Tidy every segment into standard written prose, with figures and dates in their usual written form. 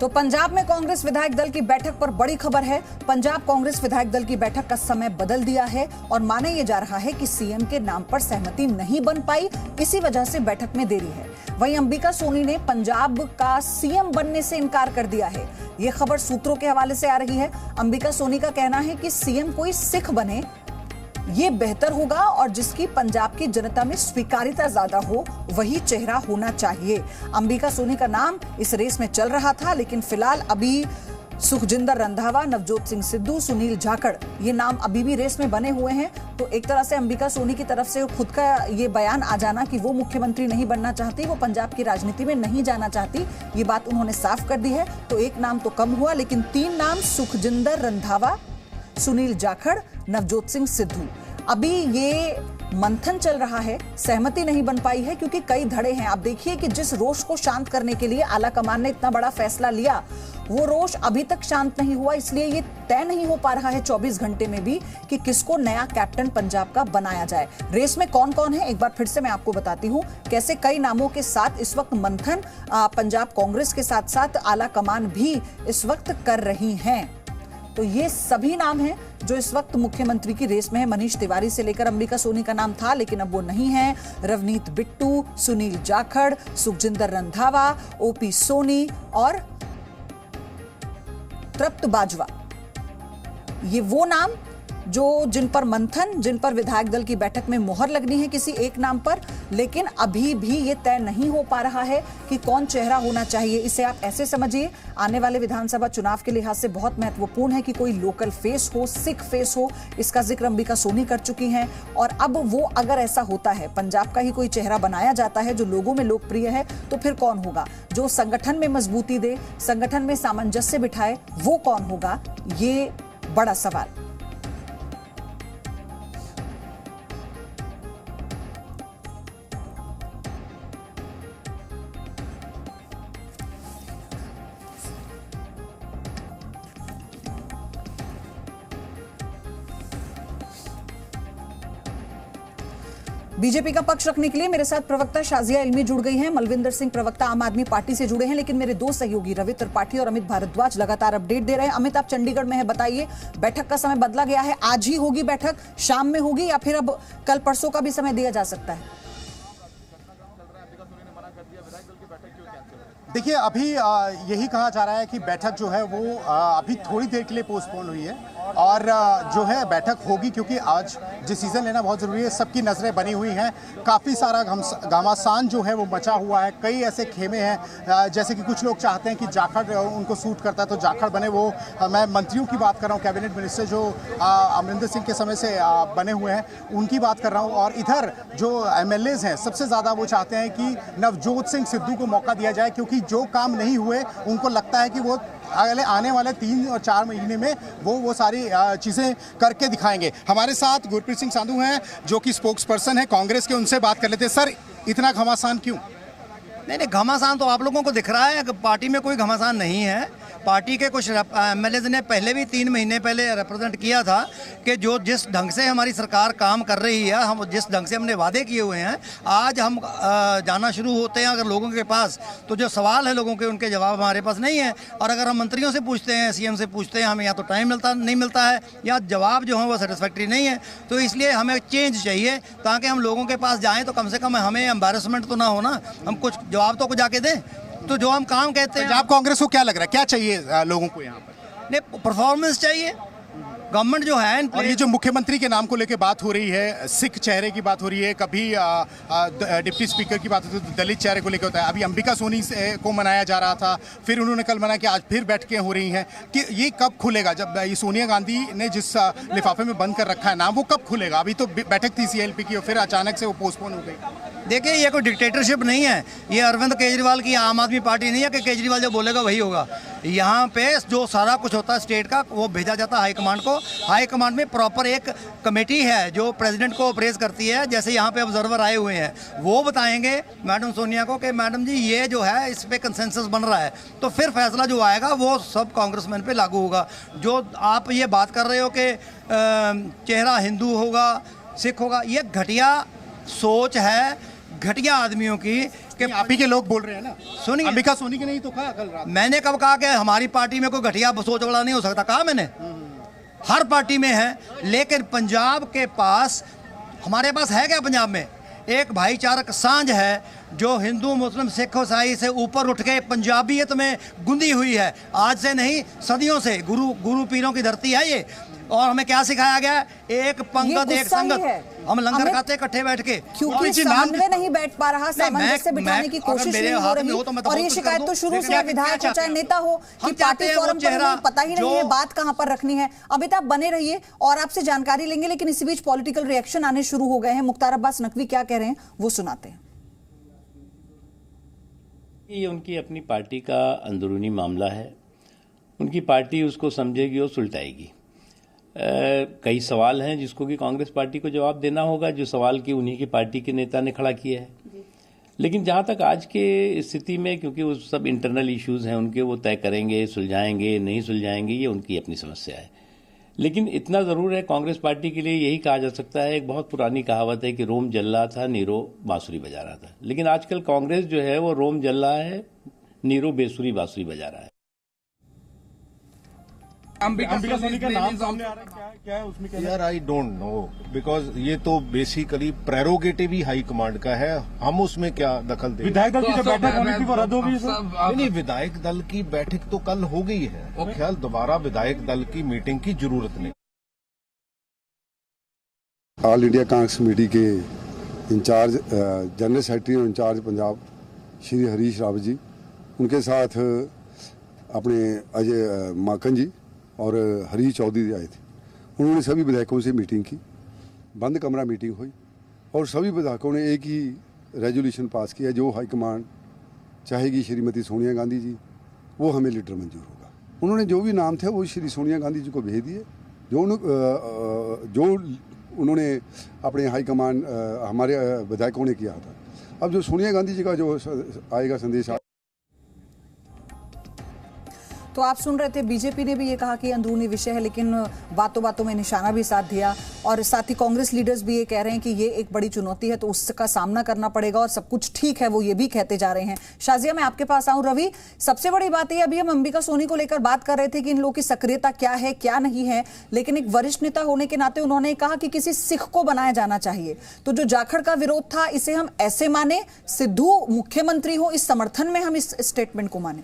तो पंजाब में कांग्रेस विधायक दल की बैठक पर बड़ी खबर है। पंजाब कांग्रेस विधायक दल की बैठक का समय बदल दिया है और माना यह जा रहा है कि सीएम के नाम पर सहमति नहीं बन पाई, इसी वजह से बैठक में देरी है। वहीं अंबिका सोनी ने पंजाब का सीएम बनने से इनकार कर दिया है। यह खबर सूत्रों के हवाले से आ रही है। अंबिका सोनी का कहना है कि सीएम कोई सिख बने, ये बेहतर होगा और जिसकी पंजाब की जनता में स्वीकार्यता ज्यादा हो वही चेहरा होना चाहिए। अंबिका सोनी का नाम इस रेस में चल रहा था, लेकिन फिलहाल अभी सुखजिंदर रंधावा, नवजोत सिंह सिद्धू, सुनील जाखड़ ये नाम अभी भी रेस में बने हुए हैं। तो एक तरह से अंबिका सोनी की तरफ से खुद का ये बयान आ जाना कि वो मुख्यमंत्री नहीं बनना चाहती, वो पंजाब की राजनीति में नहीं जाना चाहती, ये बात उन्होंने साफ कर दी है। तो एक नाम तो कम हुआ, लेकिन 3 नाम सुखजिंदर रंधावा, सुनील जाखड़, नवजोत सिंह सिद्धू, अभी ये मंथन चल रहा है। सहमति नहीं बन पाई है क्योंकि कई धड़े हैं। आप देखिए कि जिस रोष को शांत करने के लिए आला कमान ने इतना बड़ा फैसला लिया, वो रोष अभी तक शांत नहीं हुआ। इसलिए ये तय नहीं हो पा रहा है 24 घंटे में भी कि किसको नया कैप्टन पंजाब का बनाया जाए। रेस में कौन कौन है एक बार फिर से मैं आपको बताती हूं, कैसे कई नामों के साथ इस वक्त मंथन पंजाब कांग्रेस के साथ साथ आला कमान भी इस वक्त कर रही हैं। तो ये सभी नाम हैं जो इस वक्त मुख्यमंत्री की रेस में है। मनीष तिवारी से लेकर अंबिका सोनी का नाम था, लेकिन अब वो नहीं है। रवनीत बिट्टू, सुनील जाखड़, सुखजिंदर रंधावा, ओपी सोनी और तृप्त बाजवा, ये वो नाम जिन पर मंथन, जिन पर विधायक दल की बैठक में मोहर लगनी है किसी एक नाम पर, लेकिन अभी भी ये तय नहीं हो पा रहा है कि कौन चेहरा होना चाहिए। इसे आप ऐसे समझिए, आने वाले विधानसभा चुनाव के लिहाज से बहुत महत्वपूर्ण है कि कोई लोकल फेस हो, सिख फेस हो। इसका जिक्र अंबिका सोनी कर चुकी हैं। और अब वो अगर ऐसा होता है, पंजाब का ही कोई चेहरा बनाया जाता है जो लोगों में लोकप्रिय है, तो फिर कौन होगा? जो संगठन में मजबूती दे, संगठन में सामंजस्य बिठाए, वो कौन होगा? ये बड़ा सवाल। बीजेपी का पक्ष रखने के लिए मेरे साथ प्रवक्ता शाजिया इल्मी जुड़ गई हैं। मलविंदर सिंह प्रवक्ता आम आदमी पार्टी से जुड़े हैं, लेकिन मेरे 2 सहयोगी रवि त्रिपाठी और अमित भारद्वाज लगातार अपडेट दे रहे हैं। अमित, आप चंडीगढ़ में है, बताइए बैठक का समय बदला गया है, आज ही होगी बैठक, शाम में होगी या फिर अब कल परसों का भी समय दिया जा सकता है? देखिए, अभी यही कहा जा रहा है कि बैठक जो है वो अभी थोड़ी देर के लिए पोस्टपोन हुई है और जो है बैठक होगी, क्योंकि आज डिसीजन लेना बहुत ज़रूरी है। सबकी नज़रें बनी हुई हैं, काफ़ी सारा घमासान जो है वो मचा हुआ है। कई ऐसे खेमे हैं, जैसे कि कुछ लोग चाहते हैं कि जाखड़ उनको सूट करता है तो जाखड़ बने। वो मैं मंत्रियों की बात कर रहा हूँ, कैबिनेट मिनिस्टर जो अमरिंदर सिंह के समय से बने हुए हैं, उनकी बात कर रहा हूँ। और इधर जो MLAs हैं, सबसे ज़्यादा वो चाहते हैं कि नवजोत सिंह सिद्धू को मौका दिया जाए, क्योंकि जो काम नहीं हुए उनको लगता है कि वो अगले आने वाले 3 और 4 महीने में वो सारी चीज़ें करके दिखाएंगे। हमारे साथ गुरप्रीत सिंह संधू हैं जो कि स्पोक्स पर्सन है कांग्रेस के, उनसे बात कर लेते हैं। सर, इतना घमासान क्यों? नहीं, घमासान तो आप लोगों को दिख रहा है। पार्टी में कोई घमासान नहीं है। पार्टी के कुछ MLAs ने पहले भी 3 महीने पहले रिप्रेजेंट किया था कि जो जिस ढंग से हमारी सरकार काम कर रही है, हम जिस ढंग से हमने वादे किए हुए हैं, आज हम जाना शुरू होते हैं अगर लोगों के पास, तो जो सवाल है लोगों के, उनके जवाब हमारे पास नहीं है। और अगर हम मंत्रियों से पूछते हैं, CM से पूछते हैं, हमें या तो टाइम नहीं मिलता है या जवाब जो है वो सेटिस्फैक्ट्री नहीं है। तो इसलिए हमें चेंज चाहिए, ताकि हम लोगों के पास जाएँ तो कम से कम हमें एम्बैरेसमेंट तो ना हो ना, हम कुछ जवाब तो जाके दें। तो जो हम काम कहते हैं, पंजाब कांग्रेस को क्या लग रहा है, क्या चाहिए लोगों को यहाँ पर? नहीं, परफॉर्मेंस चाहिए। गवर्नमेंट जो है, और ये जो मुख्यमंत्री के नाम को लेकर बात हो रही है, सिख चेहरे की बात हो रही है, कभी डिप्टी स्पीकर की बात होती है तो दलित चेहरे को लेकर होता है। अभी अंबिका सोनी को मनाया जा रहा था, फिर उन्होंने कल मनाया कि आज फिर बैठकें हो रही हैं, कि ये कब खुलेगा? जब ये सोनिया गांधी ने जिस लिफाफे में बंद कर रखा है नाम, वो कब खुलेगा? अभी तो बैठक थी CLP की और फिर अचानक से वो पोस्टपोन हो गई। देखिए, ये कोई डिक्टेटरशिप नहीं है, ये अरविंद केजरीवाल की आम आदमी पार्टी नहीं है कि केजरीवाल जो बोलेगा वही होगा। यहाँ पे जो सारा कुछ होता है स्टेट का, वो भेजा जाता है हाईकमांड को। हाईकमांड में प्रॉपर एक कमेटी है जो प्रेसिडेंट को अप्रेज करती है। जैसे यहाँ पे ऑब्जर्वर आए हुए हैं, वो बताएंगे मैडम सोनिया को कि मैडम जी ये जो है इस पे कंसेंसस बन रहा है, तो फिर फैसला जो आएगा वो सब कांग्रेसमैन पे लागू होगा। जो आप ये बात कर रहे हो कि चेहरा हिंदू होगा, सिख होगा, ये घटिया सोच है घटिया आदमियों की आपके आप ही के लोग बोल रहे हैं ना। सुनिए, अंबिका सोनी के नहीं तो कहा कल रात। मैंने कब कहा कि हमारी पार्टी में कोई घटिया सोच वाला नहीं हो सकता? कहा मैंने, हर पार्टी में है। लेकिन पंजाब के पास, हमारे पास है क्या पंजाब में? एक भाईचारक सांझ है जो हिंदू मुस्लिम सिख ईसाई से ऊपर उठ के पंजाबियत में गुंदी हुई है। आज से नहीं, सदियों से गुरु पीरों की धरती है ये। और हमें क्या सिखाया गया? एक पंगत एक संगत। हम लंगर खाते इकट्ठे बैठ के, क्योंकि समन्वय नहीं बैठ पा रहा, सामंजस्य से बिठाने की कोशिश नहीं हो रही। और ये शिकायत तो शुरू से विधायक हो चाहे नेता हो कि पार्टी फोरम पर पता ही नहीं है बात कहां पर रखनी है। अमिताभ बने रहिए और आपसे जानकारी लेंगे, लेकिन इसी बीच पॉलिटिकल रिएक्शन आने शुरू हो गए हैं। मुख्तार अब्बास नकवी क्या कह रहे हैं वो सुनाते हैं। ये उनकी अपनी पार्टी का अंदरूनी मामला है, उनकी पार्टी उसको समझेगी और सुलटाएगी। कई सवाल हैं जिसको कि कांग्रेस पार्टी को जवाब देना होगा, जो सवाल की उन्हीं की पार्टी के नेता ने खड़ा किया है। लेकिन जहां तक आज के स्थिति में, क्योंकि वो सब इंटरनल इश्यूज हैं उनके, वो तय करेंगे, सुलझाएंगे नहीं सुलझाएंगे, ये उनकी अपनी समस्या है। लेकिन इतना ज़रूर है, कांग्रेस पार्टी के लिए यही कहा जा सकता है, एक बहुत पुरानी कहावत है कि रोम जल रहा था, नीरो बांसुरी बजा रहा था। लेकिन आजकल कांग्रेस जो है वो रोम जल रहा है, नीरो बेसुरी बांसुरी बजा रहा है। अंबिका सोनी का नाम सामने आ रहा है, क्या है उसमें? यार आई डोंट नो, बिकॉज ये तो बेसिकली प्रेरोगेटिव ही हाई कमांड का है, हम उसमें क्या दखल दें? विधायक दल की जो बैठक होनी थी वो रद्द हो गई। नहीं, विधायक दल की बैठक तो कल हो गई है। ख्याल दोबारा विधायक दल की मीटिंग की जरूरत नहीं। ऑल इंडिया कांग्रेस कमेटी के इंचार्ज जनरल सेक्रेटरी और इंचार्ज पंजाब श्री हरीश रावत जी, उनके साथ अपने अजय माकन जी और हरीश चौधरी आए थे। उन्होंने सभी विधायकों से मीटिंग की, बंद कमरा मीटिंग हुई और सभी विधायकों ने एक ही रेजोल्यूशन पास किया, जो हाईकमान चाहेगी श्रीमती सोनिया गांधी जी, वो हमें लीडर मंजूर होगा। उन्होंने जो भी नाम थे वो श्री सोनिया गांधी जी को भेज दिए, जो उन्होंने अपने हाईकमान हमारे विधायकों ने किया था। अब जो सोनिया गांधी जी का जो आएगा संदेश, तो आप सुन रहे थे, बीजेपी ने भी ये कहा कि अंदरूनी विषय है, लेकिन बातों बातों में निशाना भी साध दिया। और साथ ही कांग्रेस लीडर्स भी ये कह रहे हैं कि ये एक बड़ी चुनौती है, तो उसका सामना करना पड़ेगा और सब कुछ ठीक है, वो ये भी कहते जा रहे हैं। शाजिया, मैं आपके पास आऊं। रवि, सबसे बड़ी बात ये, अभी हम अंबिका सोनी को लेकर बात कर रहे थे कि इन लोगों की सक्रियता क्या है क्या नहीं है, लेकिन एक वरिष्ठ नेता होने के नाते उन्होंने कहा कि किसी सिख को बनाया जाना चाहिए। तो जो जाखड़ का विरोध था, इसे हम ऐसे माने सिद्धू मुख्यमंत्री हो, इस समर्थन में हम इस स्टेटमेंट को माने?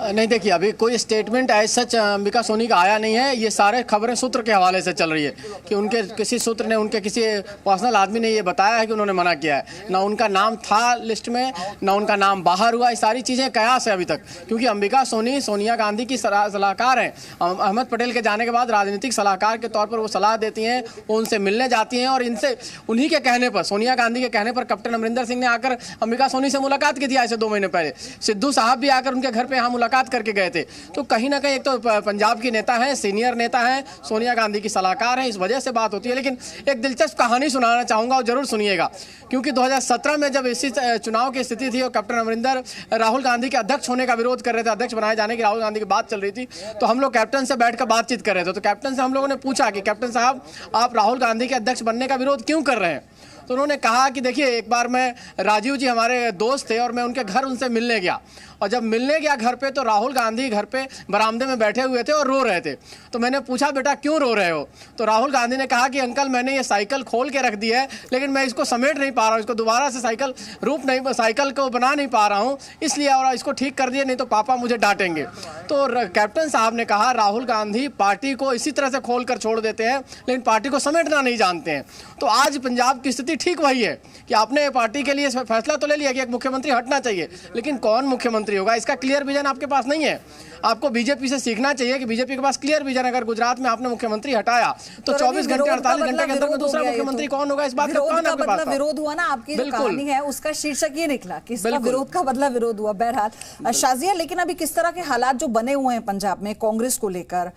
नहीं, देखिए, अभी कोई स्टेटमेंट ऐसा सच अंबिका सोनी का आया नहीं है। ये सारे खबरें सूत्र के हवाले से चल रही है कि उनके किसी सूत्र ने, उनके किसी पर्सनल आदमी ने ये बताया है कि उन्होंने मना किया है। ना उनका नाम था लिस्ट में, ना उनका नाम बाहर हुआ। ये सारी चीज़ें कयास है अभी तक, क्योंकि अंबिका सोनी सोनिया गांधी की सलाहकार हैं। अहमद पटेल के जाने के बाद राजनीतिक सलाहकार के तौर पर वो सलाह देती हैं, वो उनसे मिलने जाती हैं और इनसे उन्हीं के कहने पर, सोनिया गांधी के कहने पर कैप्टन अमरिंदर सिंह ने आकर अंबिका सोनी से मुलाकात की थी आज से 2 महीने पहले। सिद्धू साहब भी आकर उनके घर पे यहाँ मुलाकात करके गए थे। तो कहीं ना कहीं एक तो पंजाब की नेता है, सीनियर नेता है, सोनिया गांधी की सलाहकार है, इस वजह से बात होती है। लेकिन एक दिलचस्प कहानी सुनाना चाहूँगा और जरूर सुनिएगा, क्योंकि 2017 में जब इसी चुनाव की स्थिति थी और कैप्टन अमरिंदर राहुल गांधी के अध्यक्ष होने का विरोध कर रहे थे, अध्यक्ष बनाए जाने की राहुल गांधी की बात चल रही थी, तो हम लोग कैप्टन से बैठकर बातचीत कर रहे थे। तो कैप्टन से हम लोगों ने पूछा कि कैप्टन साहब, आप राहुल गांधी के अध्यक्ष बनने का विरोध क्यों कर रहे हैं? तो उन्होंने कहा कि देखिए, एक बार मैं, राजीव जी हमारे दोस्त थे और मैं उनके घर उनसे मिलने गया, और जब मिलने गया घर पे तो राहुल गांधी घर पे बरामदे में बैठे हुए थे और रो रहे थे। तो मैंने पूछा, बेटा क्यों रो रहे हो? तो राहुल गांधी ने कहा कि अंकल, मैंने ये साइकिल खोल के रख दी है, लेकिन मैं इसको समेट नहीं पा रहा हूँ, इसको दोबारा से साइकिल को बना नहीं पा रहा हूँ, इसलिए, और इसको ठीक कर दिए, नहीं तो पापा मुझे डांटेंगे। तो कैप्टन साहब ने कहा, राहुल गांधी पार्टी को इसी तरह से खोल कर छोड़ देते हैं, लेकिन पार्टी को समेटना नहीं जानते हैं। तो आज पंजाब की स्थिति ठीक वही है कि आपने पार्टी के लिए फैसला तो ले लिया कि एक मुख्यमंत्री हटना चाहिए, लेकिन कौन मुख्यमंत्री होगा, इसका क्लियर विजन आपके पास नहीं है। आपको बीजेपी से सीखना चाहिए कि बीजेपी के पास क्लियर विजन, अगर गुजरात में आपने मुख्यमंत्री हटाया तो 24 घंटे 48 घंटे के अंदर दूसरा मुख्यमंत्री कौन होगा, इस बात का कौन आपके पास? विरोध हुआ ना, आपकी जो कहानी है उसका शीर्षक ये निकला कि इसका विरोध का बदला विरोध हुआ। बहरहाल शाजिया, लेकिन अभी किस तरह के हालात जो बने हुए हैं पंजाब में कांग्रेस को लेकर,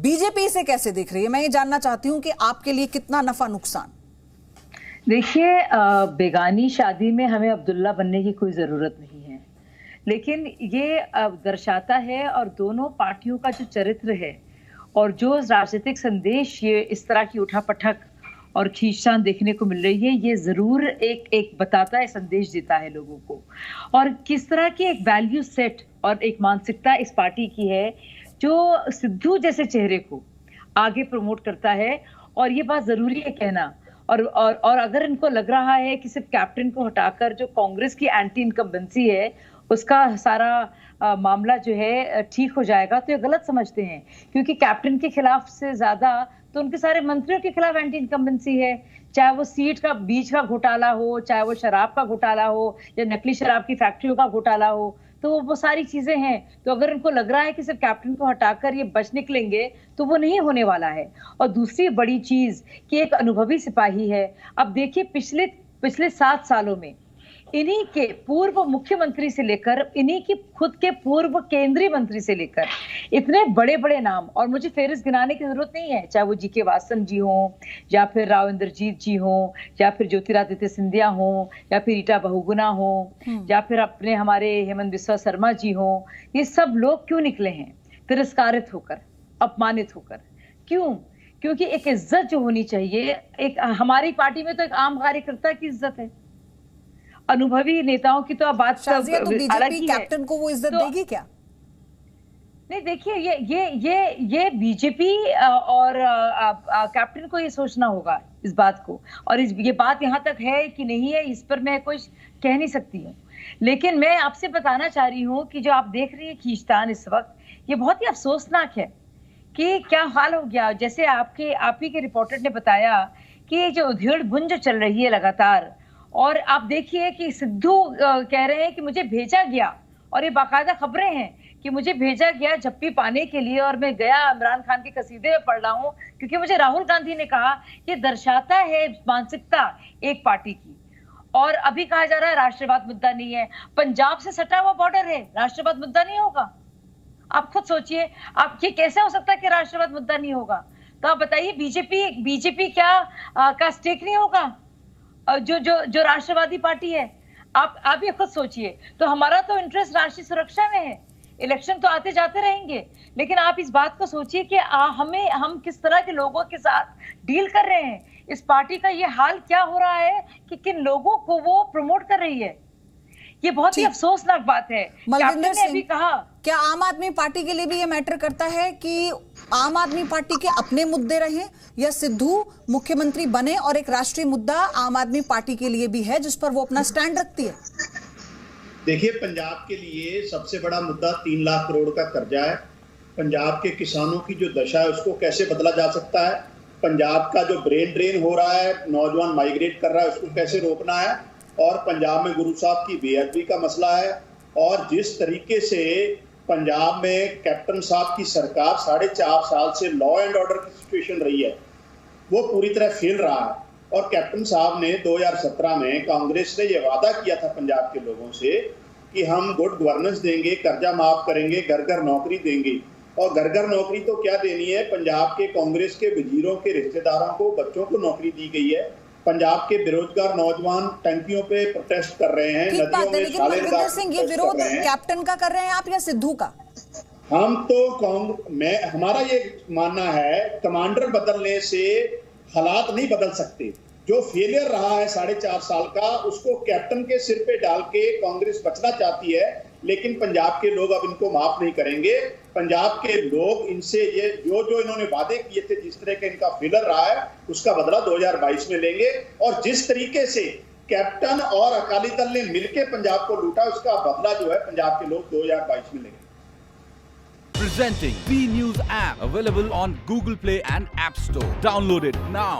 बीजेपी इसे कैसे देख रही है? मैं ये जानना चाहती हूँ कि आपके लिए कितना नफा नुकसान? देखिए, बेगानी शादी में हमें अब्दुल्ला बनने की कोई जरूरत नहीं है, लेकिन ये दर्शाता है, और दोनों पार्टियों का जो चरित्र है और जो राजनीतिक संदेश ये इस तरह की उठापटक और खींचतान देखने को मिल रही है, ये जरूर एक बताता है, संदेश देता है लोगों को। और किस तरह की एक वैल्यू सेट और एक मानसिकता इस पार्टी की है जो सिद्धू जैसे चेहरे को आगे प्रमोट करता है। और ये बात जरूरी है कहना। और अगर इनको लग रहा है कि सिर्फ कैप्टन को हटाकर जो कांग्रेस की एंटी इनकम्बेंसी है उसका सारा मामला जो है ठीक हो जाएगा, तो ये गलत समझते हैं। क्योंकि कैप्टन के खिलाफ से ज्यादा तो उनके सारे मंत्रियों के खिलाफ एंटी इनकम्बेंसी है, चाहे वो सीट का बीच का घोटाला हो, चाहे वो शराब का घोटाला हो, या नकली शराब की फैक्ट्रियों का घोटाला हो, तो वो सारी चीजें हैं। तो अगर इनको लग रहा है कि सिर्फ कैप्टन को हटाकर ये बच निकलेंगे तो वो नहीं होने वाला है। और दूसरी बड़ी चीज कि एक अनुभवी सिपाही है। अब देखिए पिछले 7 सालों में इन्हीं के पूर्व मुख्यमंत्री से लेकर इन्हीं की खुद के पूर्व केंद्रीय मंत्री से लेकर इतने बड़े बड़े नाम, और मुझे फेरिस्त गिनाने की जरूरत नहीं है, चाहे वो जी.के. वासन जी हों, या फिर राव इंद्रजीत जी हों, या फिर ज्योतिरादित्य सिंधिया हों, या फिर रीटा बहुगुणा हों, या फिर अपने हमारे हेमंत बिस्वा शर्मा जी हों, ये सब लोग क्यों निकले हैं तिरस्कारित होकर, अपमानित होकर? क्यों? क्योंकि एक इज्जत जो होनी चाहिए, एक हमारी पार्टी में तो एक आम कार्यकर्ता की इज्जत है। अनुभवी नेताओं की तो अब बात तो बीजेपी कैप्टन को वो इज्जत देगी क्या? नहीं, देखिए ये बीजेपी और कैप्टन को ये सोचना होगा इस बात को। और ये बात यहाँ तक है कि नहीं है, इस पर मैं कुछ कह नहीं सकती हूँ। लेकिन मैं आपसे बताना चाह रही हूँ कि जो आप देख रही है खींचतान इस वक्त, ये बहुत ही अफसोसनाक है कि क्या हाल हो गया। जैसे आप ही के रिपोर्टर ने बताया कि जो उधेड़ बुन जो चल रही है लगातार, और आप देखिए कि सिद्धू कह रहे हैं कि मुझे भेजा गया, और ये बाकायदा खबरें हैं कि मुझे भेजा गया झप्पी पाने के लिए, और मैं गया इमरान खान के कसीदे में पढ़ रहा हूँ क्योंकि मुझे राहुल गांधी ने कहा ये दर्शाता है मानसिकता एक पार्टी की। और अभी कहा जा रहा है राष्ट्रवाद मुद्दा नहीं है, पंजाब से सटा हुआ बॉर्डर है, राष्ट्रवाद मुद्दा नहीं होगा? आप खुद सोचिए, आप ये कैसे हो सकता है कि राष्ट्रवाद मुद्दा नहीं होगा? तो आप बताइए बीजेपी क्या का स्टेक नहीं होगा जो राष्ट्रवादी पार्टी है? आप ये खुद सोचिए। तो हमारा तो इंटरेस्ट राष्ट्रीय सुरक्षा में है, इलेक्शन तो आते जाते रहेंगे, लेकिन आप इस बात को सोचिए कि हम किस तरह के लोगों के साथ डील कर रहे हैं। इस पार्टी का ये हाल क्या हो रहा है कि किन लोगों को वो प्रमोट कर रही है, ये बहुत ही अफसोसनाक बात है। मलविंदर ने अभी कहा, क्या आम आदमी पार्टी के लिए भी ये मैटर करता है कि आम आदमी पार्टी के अपने मुद्दे रहें, या सिद्धू मुख्यमंत्री बने और एक राष्ट्रीय मुद्दा आम आदमी पार्टी के लिए भी है जिस पर वो अपना स्टैंड रखती है? देखिए, पंजाब के लिए सबसे बड़ा मुद्दा 3 लाख करोड़ का कर्जा है। पंजाब के किसानों की जो दशा है उसको कैसे बदला जा सकता है, पंजाब का जो ब्रेन ड्रेन हो रहा है, नौजवान माइग्रेट कर रहा है, उसको कैसे रोकना है, और पंजाब में गुरु साहब की बेअदबी का मसला है। और जिस तरीके से पंजाब में कैप्टन साहब की सरकार 4.5 साल से लॉ एंड ऑर्डर की सिचुएशन रही है, वो पूरी तरह फेल रहा है। और कैप्टन साहब ने 2017 में कांग्रेस ने ये वादा किया था पंजाब के लोगों से कि हम गुड गवर्नेंस देंगे, कर्जा माफ करेंगे, घर घर नौकरी देंगे। और घर घर नौकरी तो क्या देनी है, पंजाब के कांग्रेस के वजीरों के रिश्तेदारों को, बच्चों को नौकरी दी गई है। पंजाब के बेरोजगार नौजवान टंकियों पे प्रोटेस्ट कर रहे हैं, नदियों में मलविंदर सिंह, ये विरोध कैप्टन का कर रहे हैं आप या सिद्धू का? हम तो हमारा ये मानना है, कमांडर बदलने से हालात नहीं बदल सकते। जो फेलियर रहा है 4.5 साल का, उसको कैप्टन के सिर पे डाल के कांग्रेस बचना चाहती है, लेकिन पंजाब के लोग अब इनको माफ नहीं करेंगे। पंजाब के लोग इनसे ये जो इन्होंने वादे किए थे, जिस तरह का इनका फेलियर रहा है, उसका बदला 2022 में लेंगे। और जिस तरीके से कैप्टन और अकाली दल ने मिलकर पंजाब को लूटा, उसका बदला जो है पंजाब के लोग 2022 में लेंगे। Presenting B News app, available on Google Play and App Store. Download it now.